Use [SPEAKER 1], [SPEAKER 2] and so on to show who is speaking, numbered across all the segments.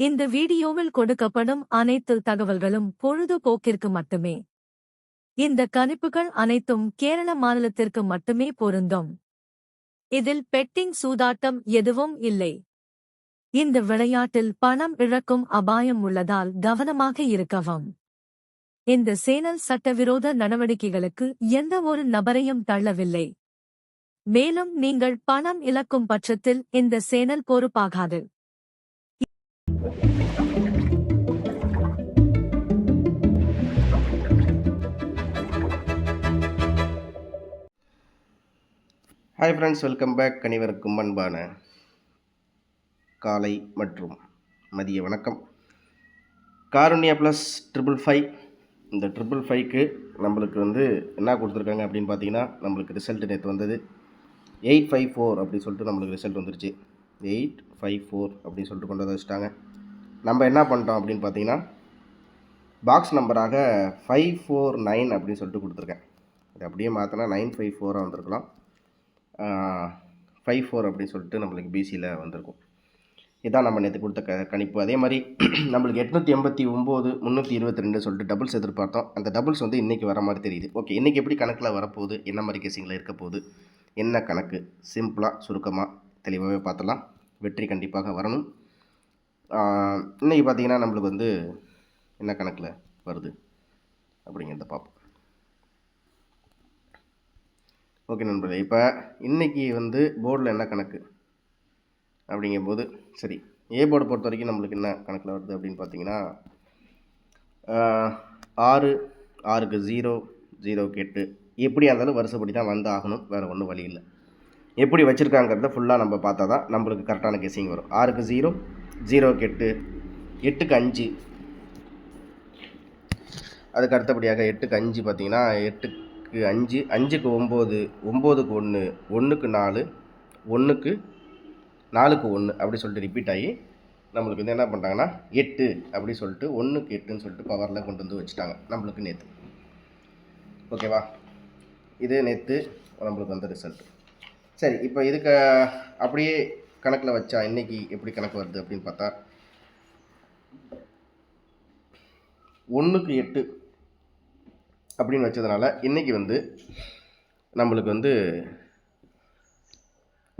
[SPEAKER 1] இந்த வீடியோவில் கொடுக்கப்படும் அனைத்து தகவல்களும் பொழுதுபோக்கிற்கு மட்டுமே. இந்த கணிப்புகள் அனைத்தும் கேரள மாநிலத்திற்கு மட்டுமே பொருந்தும். இதில் பெட்டிங் சூதாட்டம் எதுவும் இல்லை. இந்த விளையாட்டில் பணம் இழக்கும் அபாயம் உள்ளதால் கவனமாக இருக்கவும். இந்த சேனல் சட்டவிரோத நடவடிக்கைகளுக்கு எந்த ஒரு நபரையும் தள்ளவில்லை. மேலும் நீங்கள் பணம் இழக்கும் பட்சத்தில் இந்த சேனல் பொறுப்பாகாது.
[SPEAKER 2] Hi friends, welcome back. அனைவருக்கும் அன்பான காலை மற்றும் மதிய வணக்கம். காருண்யா ப்ளஸ் 555. இந்த 555க்கு நம்மளுக்கு என்ன கொடுத்துருக்காங்க அப்படின்னு பார்த்தீங்கன்னா, நம்மளுக்கு ரிசல்ட் நேற்று வந்தது 854 அப்படின்னு சொல்லிட்டு நம்மளுக்கு ரிசல்ட் வந்துருச்சு. 854 அப்படின்னு சொல்லிட்டு கொண்டு வந்து வச்சுட்டாங்க. நம்ம என்ன பண்ணிட்டோம் அப்படின்னு பார்த்தீங்கன்னா, பாக்ஸ் நம்பராக 549 அப்படின்னு சொல்லிட்டு கொடுத்துருக்கேன். இது அப்படியே மாற்றினா 954 வந்திருக்கலாம். 54 அப்படின்னு சொல்லிட்டு நம்மளுக்கு பிசியில் வந்திருக்கும். இதான் நம்ம நேற்று கொடுத்த கணிப்பு. அதே மாதிரி நம்மளுக்கு 889 322 சொல்லிட்டு டபுள்ஸ் எதிர்பார்த்தோம். அந்த டபுள்ஸ் இன்றைக்கி வர மாதிரி தெரியுது. ஓகே, இன்றைக்கி எப்படி கணக்கில் வரப்போகுது, என்ன மாதிரி கேசிங்கில் இருக்க போகுது, என்ன கணக்கு, சிம்பிளாக சுருக்கமாக தெளிவாகவே பார்த்தலாம். வெற்றி கண்டிப்பாக வரணும். இன்றைக்கி பார்த்திங்கன்னா நம்மளுக்கு என்ன கணக்கில் வருது அப்படிங்கிறத பார்ப்போம். ஓகே நண்பர்களே, இப்போ இன்றைக்கி போர்டில் என்ன கணக்கு அப்படிங்கும்போது, சரி, ஏ போர்டை பொறுத்த வரைக்கும் நம்மளுக்கு என்ன கணக்கில் வருது அப்படின்னு பார்த்தீங்கன்னா, 6 6க்கு 0 0க்கு 8 எப்படியா இருந்தாலும் வருஷப்படி தான் வந்து ஆகணும், வேறு ஒன்றும் வழி இல்லை. எப்படி வச்சுருக்காங்கிறத ஃபுல்லாக நம்ம பார்த்தா தான் நம்மளுக்கு கரெக்டான கெஸிங் வரும். 6க்கு 0 0க்கு 8 8க்கு 5 அதுக்கு அடுத்தபடியாக 8க்கு 5 பார்த்தீங்கன்னா 8க்கு 5 5க்கு 9 9க்கு 1 1க்கு 4 1க்கு 4க்கு 1 அப்படி சொல்லிட்டு ரிப்பீட் ஆகி நம்மளுக்கு என்ன பண்ணுறாங்கன்னா 8 அப்படி சொல்லிட்டு 1க்கு 8ன்னு சொல்லிட்டு பவரில் கொண்டு வந்து வச்சுட்டாங்க நம்மளுக்கு நேற்று. ஓகேவா, இது நேற்று நம்மளுக்கு வந்த ரிசல்ட். சரி, இப்போ இதுக்கு அப்படியே கணக்கில் வச்சா இன்றைக்கி எப்படி கணக்கு வருது அப்படின்னு பார்த்தா, 1க்கு 8 அப்படின்னு வச்சதுனால இன்றைக்கி நம்மளுக்கு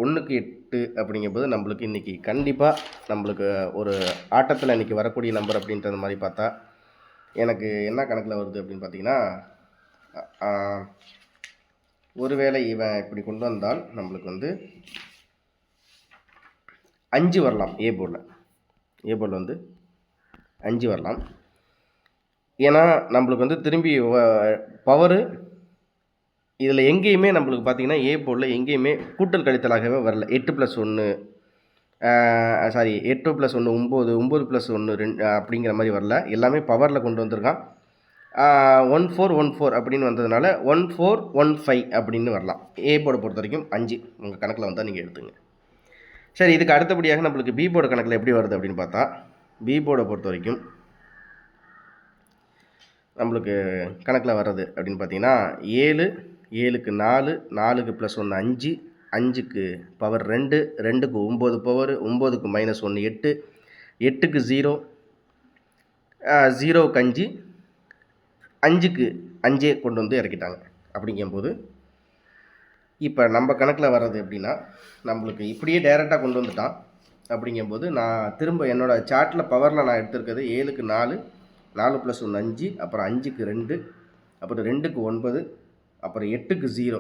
[SPEAKER 2] 1க்கு 8 அப்படிங்கும்போது நம்மளுக்கு இன்றைக்கி கண்டிப்பாக நம்மளுக்கு ஒரு ஆட்டத்தில் இன்றைக்கி வரக்கூடிய நம்பர் அப்படின்றது மாதிரி பார்த்தா எனக்கு என்ன கணக்கில் வருது அப்படின்னு பார்த்தீங்கன்னா, ஒருவேளை இவன் இப்படி கொண்டு வந்தால் நம்மளுக்கு 5 வரலாம். ஏ போர்டில் 5 வரலாம். ஏன்னா நம்மளுக்கு திரும்பி பவரு இதில் எங்கேயுமே நம்மளுக்கு பார்த்திங்கன்னா ஏ போர்டில் எங்கேயுமே கூட்டல் கழித்தலாகவே வரல. 8 + 1 சாரி 8 + 1 9 9 + 1 2 அப்படிங்கிற மாதிரி வரல. எல்லாமே பவரில் கொண்டு வந்திருக்கான். 1414 அப்படின்னு வந்ததுனால 1415 அப்படின்னு வரலாம். ஏ போர்டை பொறுத்த வரைக்கும் 5 உங்கள் கணக்கில் வந்தால் நீங்கள் எடுத்துங்க. சரி, இதுக்கு அடுத்தபடியாக நம்மளுக்கு பி போர்டு கணக்கில் எப்படி வருது அப்படின்னு பார்த்தா, பி போர்டை பொறுத்த வரைக்கும் நம்மளுக்கு கணக்கில் வர்றது அப்படின்னு பார்த்தீங்கன்னா 7 7க்கு 4 4க்கு +1 5 5க்கு பவர் 2 2க்கு 9 பவர் 9க்கு -1 8 8க்கு 0 0க்கு 5 5க்கு 5 கொண்டு வந்து இறக்கிட்டாங்க. அப்படிங்கும்போது இப்போ நம்ம கணக்கில் வர்றது எப்படின்னா, நம்மளுக்கு இப்படியே டைரெக்டாக கொண்டு வந்துட்டான். அப்படிங்கும்போது நான் திரும்ப என்னோடய சார்ட்டில் பவரில் நான் எடுத்திருக்கிறது 7க்கு 4 4 + 1 5 அப்புறம் 5க்கு 2 அப்புறம் 2க்கு 9 அப்புறம் 8க்கு 0.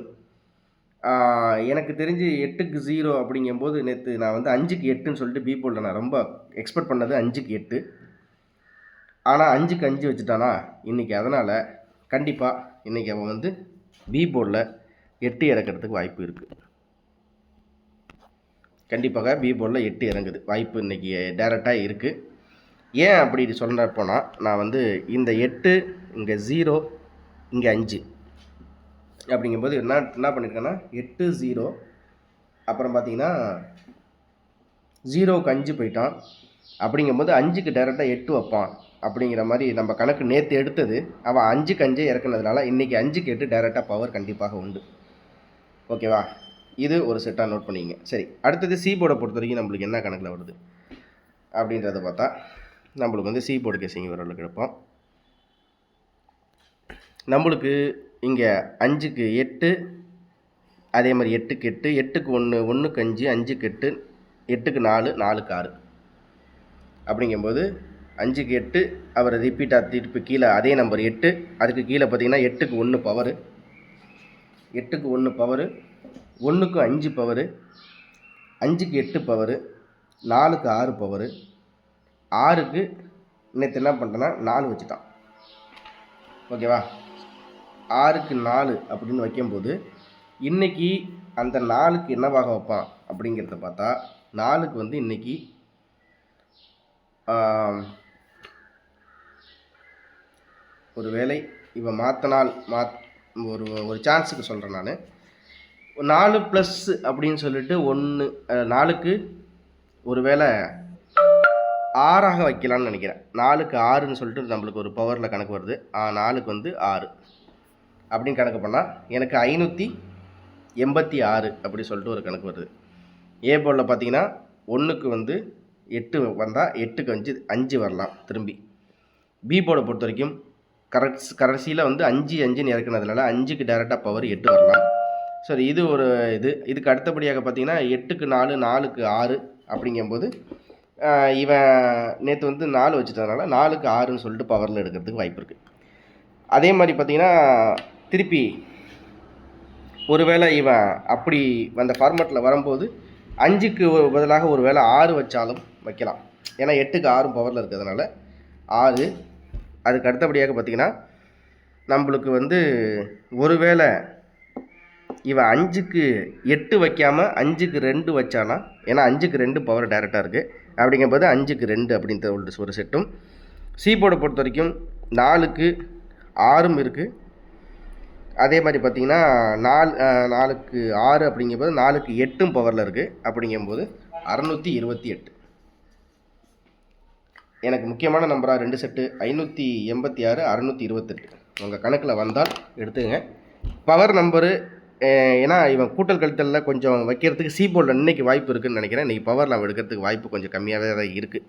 [SPEAKER 2] எனக்கு தெரிஞ்சு 8க்கு 0 அப்படிங்கும்போது நேற்று நான் 5க்கு 8ன்னு சொல்லிட்டு பி போர்டில் நான் ரொம்ப எக்ஸ்பெக்ட் பண்ணது 5க்கு 8. ஆனால் 5க்கு 5 வச்சுட்டானா இன்றைக்கி. அதனால் கண்டிப்பாக இன்றைக்கி அவன் பி போர்டில் 8 இறக்கிறதுக்கு வாய்ப்பு இருக்குது. கண்டிப்பாக பி போர்டில் 8 இறங்குது வாய்ப்பு இன்றைக்கி டைரெக்டாக இருக்குது. ஏன் அப்படி சொல்கிறப்போனா, நான் இந்த 8 இங்கே 0 இங்கே 5 அப்படிங்கும்போது என்ன பண்ணியிருக்கேன்னா 8 0 அப்புறம் பார்த்தீங்கன்னா 0க்கு 5 போயிட்டான். அப்படிங்கும்போது 5க்கு டைரெக்டாக 8 வைப்பான் அப்படிங்கிற மாதிரி நம்ம கணக்கு நேற்று எடுத்தது. அவன் 5க்கு 5 இறக்குனதுனால இன்றைக்கி 5க்கு 8 டைரெக்டாக பவர் கண்டிப்பாக உண்டு. ஓகேவா, இது ஒரு செட்டாக நோட் பண்ணிங்க. சரி, அடுத்தது சி போர்டை பொறுத்த வரைக்கும் நம்மளுக்கு என்ன கணக்கில் வருது, அப்படின்றத பார்த்தா நம்மளுக்கு வந்து சி போர்டு கேசிங் விரலுக்கு எடுப்போம். நம்மளுக்கு இங்கே 5க்கு 8, அதே மாதிரி 8க்கு 8, 8க்கு 1, 1க்கு 5, 5க்கு 8, 8க்கு 4, 4க்கு 6 அப்படிங்கும்போது 5க்கு 8 அவர் ரிப்பீட்டாக திருப்பி கீழே அதே நம்பர் 8, அதுக்கு கீழே பார்த்தீங்கன்னா 8க்கு 1 பவரு, 8க்கு 1 பவரு, 1க்கு 5 பவரு, 5க்கு 8 பவரு, 4க்கு 6 பவரு, 6க்கு நேற்று என்ன பண்ணிட்டேன்னா 4 வச்சுட்டான். ஓகேவா? 6க்கு 4 அப்படின்னு வைக்கும்போது இன்றைக்கி அந்த 4க்கு என்னவாக வைப்பான் அப்படிங்கிறத பார்த்தா 4க்கு வந்து இன்றைக்கி ஒரு வேளை இவன் மாற்றினால் ஒரு சான்ஸுக்கு சொல்கிறேன் நான் 4 ப்ளஸ் அப்படின்னு சொல்லிட்டு 1 4க்கு ஒரு வேளை 6ஆக வைக்கலான்னு நினைக்கிறேன். 4க்கு 6ன்னு சொல்லிட்டு நம்மளுக்கு ஒரு பவரில் கணக்கு வருது. 4க்கு வந்து 6 அப்படின்னு கணக்கு பண்ணால் எனக்கு 586 அப்படி சொல்லிட்டு ஒரு கணக்கு வருது. ஏ போர்டில் பார்த்தீங்கன்னா 1க்கு வந்து 8 வந்தால் 8க்கு 5 வரலாம் திரும்பி. பி போர்டை பொறுத்த வரைக்கும் கடைசியில் வந்து 5 5ன்னு இறக்குனதுனால 5க்கு டேரெக்டாக பவர் 8 வரலாம். சரி, இது ஒரு இதுக்கு அடுத்தபடியாக பார்த்தீங்கன்னா 8க்கு 4, 4க்கு 6 அப்படிங்கும்போது இவன் நேற்று வந்து 4 வச்சுட்டதுனால 4க்கு 6ன்னு சொல்லிட்டு பவரில் எடுக்கிறதுக்கு வாய்ப்பு இருக்குது. அதே மாதிரி பார்த்தீங்கன்னா திருப்பி ஒருவேளை இவன் அப்படி அந்த ஃபார்மேட்டில் வரும்போது 5க்கு பதிலாக ஒரு வேளை 6 வச்சாலும் வைக்கலாம். ஏன்னா 8க்கு 6 பவரில் இருக்கிறதுனால 6. அதுக்கு அடுத்தபடியாக பார்த்திங்கன்னா நம்மளுக்கு வந்து ஒருவேளை இவன் 5க்கு 8 வைக்காமல் 5க்கு 2 வச்சானா, ஏன்னா 5க்கு 2 பவர் டேரெக்டாக இருக்குது. அப்படிங்கும்போது 5க்கு 2 அப்படின்ற ஒரு செட்டும். சி போர்டை பொறுத்த வரைக்கும் 4க்கு 6ம் இருக்குது. அதே மாதிரி பார்த்திங்கன்னா 4க்கு 6 அப்படிங்கும்போது 4க்கு 8ம் பவரில் இருக்குது. அப்படிங்கும்போது 628. எனக்கு முக்கியமான நம்பராக 2 செட்டு 586, 628 உங்கள் கணக்கில் வந்தால் எடுத்துங்க. பவர் நம்பரு ஏன்னா இவன் கூட்டல் கழித்தலில் கொஞ்சம் வைக்கிறதுக்கு சி போர்டில் இன்றைக்கி வாய்ப்பு இருக்குதுன்னு நினைக்கிறேன். இன்றைக்கி பவர் நம்ம எடுக்கிறதுக்கு வாய்ப்பு கொஞ்சம் கம்மியாகவே தான் இருக்குது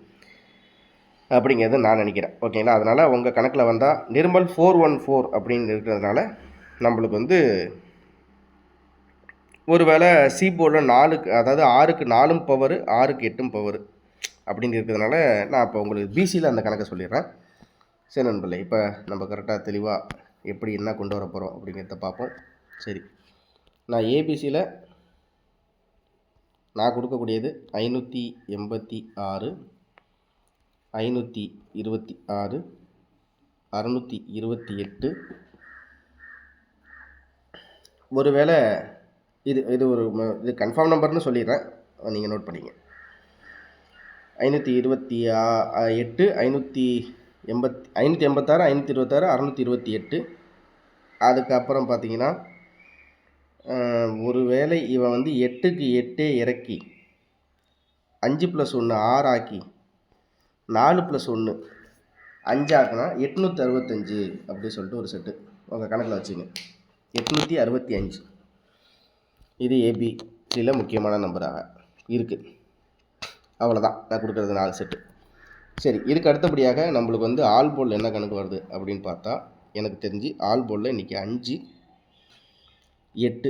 [SPEAKER 2] அப்படிங்கிறது நான் நினைக்கிறேன். ஓகேங்களா? அதனால் உங்கள் கணக்கில் வந்தால் நிர்மல் 414 அப்படின்னு இருக்கிறதுனால நம்மளுக்கு வந்து ஒரு வேளை சி போர்டில் 4க்கு அதாவது 6க்கு 4ம் பவரு, 6க்கு 8ம் பவரு அப்படின்னு இருக்கிறதுனால நான் இப்போ உங்களுக்கு பிசியில் அந்த கணக்கை சொல்லிடுறேன். சரி நண்பர்களே, இப்போ நம்ம கரெக்டாக தெளிவாக எப்படி என்ன கொண்டு வர போகிறோம் அப்படிங்கிறத பார்ப்போம். சரி, நான் ஏபிசியில் நான் கொடுக்கக்கூடியது 586, 526, 628. ஒருவேளை இது ஒரு இது கன்ஃபார்ம் நம்பர்னு சொல்லிடுறேன், நீங்கள் நோட் பண்ணிங்க. 528, 586, 526, 628. அதுக்கப்புறம் பார்த்தீங்கன்னா ஒருவேளை இவன் வந்து 8க்கு 8 இறக்கி 5 + 1 6 ஆக்கி 4 + 1 5 ஆக்குனா 865 அப்படி சொல்லிட்டு ஒரு செட்டு உங்கள் கணக்கில் வச்சுங்க. 865 இது ஏபிசியில் முக்கியமான நம்பராக இருக்குது. அவ்வளோதான் நான் கொடுக்குறது 4 செட்டு. சரி, இதுக்கு அடுத்தபடியாக நம்மளுக்கு வந்து ஆல் போர்டில் என்ன கணக்கு வருது அப்படின்னு பார்த்தா எனக்கு தெரிஞ்சு ஆல் போர்டில் இன்றைக்கி 5 8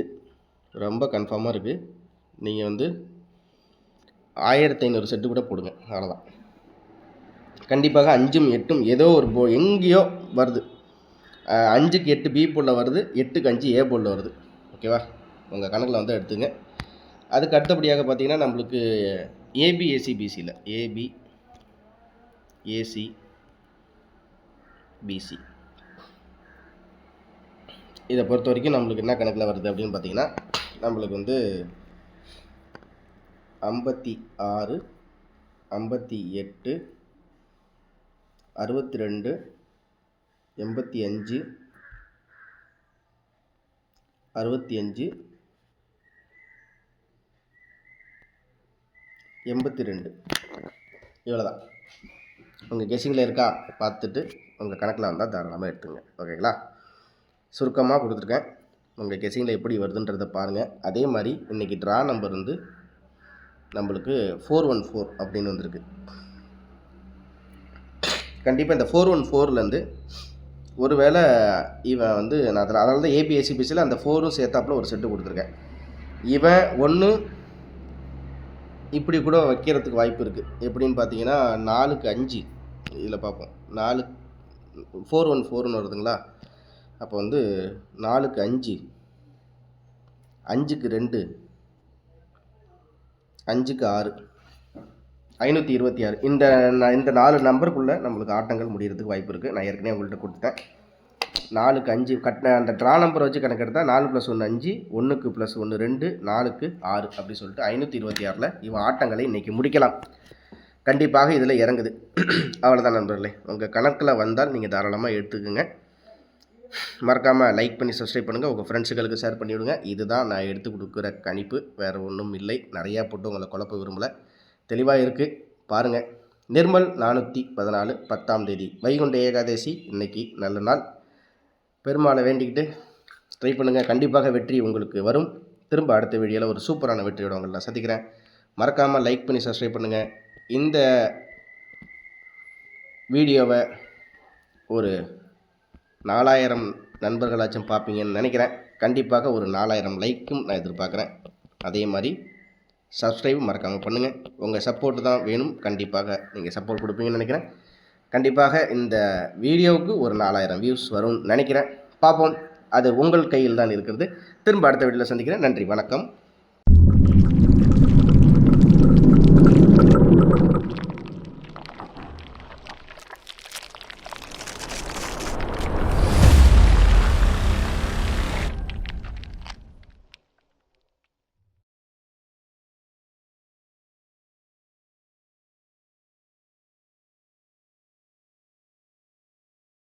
[SPEAKER 2] ரொம்ப கன்ஃபார்மாக இருக்குது. நீங்கள் வந்து 1500 செட்டு கூட போடுங்க, அவ்வளோதான். கண்டிப்பாக 5ம் 8ம் ஏதோ ஒரு எங்கேயோ வருது. 5க்கு 8 பி போர்டில் வருது, 8க்கு 5 ஏ போர்டில் வருது. ஓகேவா? உங்கள் கணக்கில் வந்து எடுத்துங்க. அதுக்கு அடுத்தபடியாக பார்த்தீங்கன்னா நம்மளுக்கு ஏபி ஏசி பிசியில் ஏபி ஏசி பிசி இதை பொறுத்த வரைக்கும் நம்மளுக்கு என்ன கணக்கில் வருது அப்படின்னு பார்த்தீங்கன்னா நம்மளுக்கு வந்து 56, 58, 62, 85, 65, 82 இவ்வளோ தான். உங்கள் கெஸ்ஸிங்கில் இருக்கா பார்த்துட்டு உங்கள் கணக்கில் வந்தால் தாராளமாக எடுத்துங்க. ஓகேங்களா? சுருக்கமாக கொடுத்துருக்கேன். உங்கள் கெஸ்ஸிங்கில் எப்படி வருதுன்றதை பாருங்கள். அதே மாதிரி இன்றைக்கி ட்ரா நம்பர் வந்து நம்மளுக்கு 414 அப்படின்னு வந்திருக்கு. கண்டிப்பாக இந்த 414லேருந்து ஒருவேளை இவன் வந்து நான் அதனால தான் ஏபிஎஸ்சிபிசியில் அந்த 4ம் சேர்த்தாப்புல ஒரு செட்டு கொடுத்துருக்கேன். இவன் ஒன்று இப்படி கூட வைக்கிறதுக்கு வாய்ப்பு இருக்குது. எப்படின்னு பார்த்தீங்கன்னா 4க்கு 5 இதில் பார்ப்போம். 414ன்னு வருதுங்களா, அப்போ வந்து 4க்கு 5, 5க்கு 2, 5க்கு 6, 526 இந்த 4 நம்பருக்குள்ளே நம்மளுக்கு ஆட்டங்கள் முடிகிறதுக்கு வாய்ப்பு இருக்குது. நான் ஏற்கனவே உங்கள்கிட்ட கொடுத்துட்டேன். 4க்கு 5 கட்டின அந்த ட்ரா நம்பர் வச்சு கணக்கெடுத்தால் 4 + 1 5, 1க்கு +1 2, 4க்கு 6 அப்படி சொல்லிட்டு 526ல் இவன் ஆட்டங்களை இன்றைக்கி முடிக்கலாம். கண்டிப்பாக இதில் இறங்குது. அவ்வளோதான் நண்பர்களே. உங்கள் கணக்கில் வந்தால் நீங்கள் தாராளமாக எடுத்துக்கோங்க. மறக்காமல் லைக் பண்ணி சப்ஸ்கிரைப் பண்ணுங்கள். உங்கள் ஃப்ரெண்ட்ஸுகளுக்கு ஷேர் பண்ணிவிடுங்க. இதுதான் நான் எடுத்து கொடுக்குற கணிப்பு, வேறு ஒன்றும் இல்லை. நிறையா போட்டு உங்களை குழப்ப விரும்பலை. தெளிவாக இருக்குது பாருங்கள். நிர்மல் 414 10ஆம் தேதி வைகுண்ட ஏகாதசி. இன்றைக்கி நல்ல நாள். பெருமாளை வேண்டிக்கிட்டு ட்ரை பண்ணுங்கள். கண்டிப்பாக வெற்றி உங்களுக்கு வரும். திரும்ப அடுத்த வீடியோவில் ஒரு சூப்பரான வெற்றியோட உங்களை நான் சந்திக்கிறேன். மறக்காமல் லைக் பண்ணி சப்ஸ்கிரைப் பண்ணுங்கள். இந்த வீடியோவை ஒரு 4000 நண்பர்களாச்சும் பார்ப்பீங்கன்னு நினைக்கிறேன். கண்டிப்பாக ஒரு 4000 லைக்கும் நான் எதிர்பார்க்குறேன். அதே மாதிரி சப்ஸ்கிரைப் மறக்காமல் பண்ணுங்கள். உங்கள் சப்போர்ட்டு தான் வேணும். கண்டிப்பாக நீங்கள் சப்போர்ட் கொடுப்பீங்கன்னு நினைக்கிறேன். கண்டிப்பாக இந்த வீடியோவுக்கு ஒரு 4000 வியூஸ் வரும்னு நினைக்கிறேன். பார்ப்போம். அது உங்கள் கையில் தான் இருக்கிறது. திரும்ப அடுத்த வீடியோவில் சந்திக்கிறேன். நன்றி, வணக்கம்.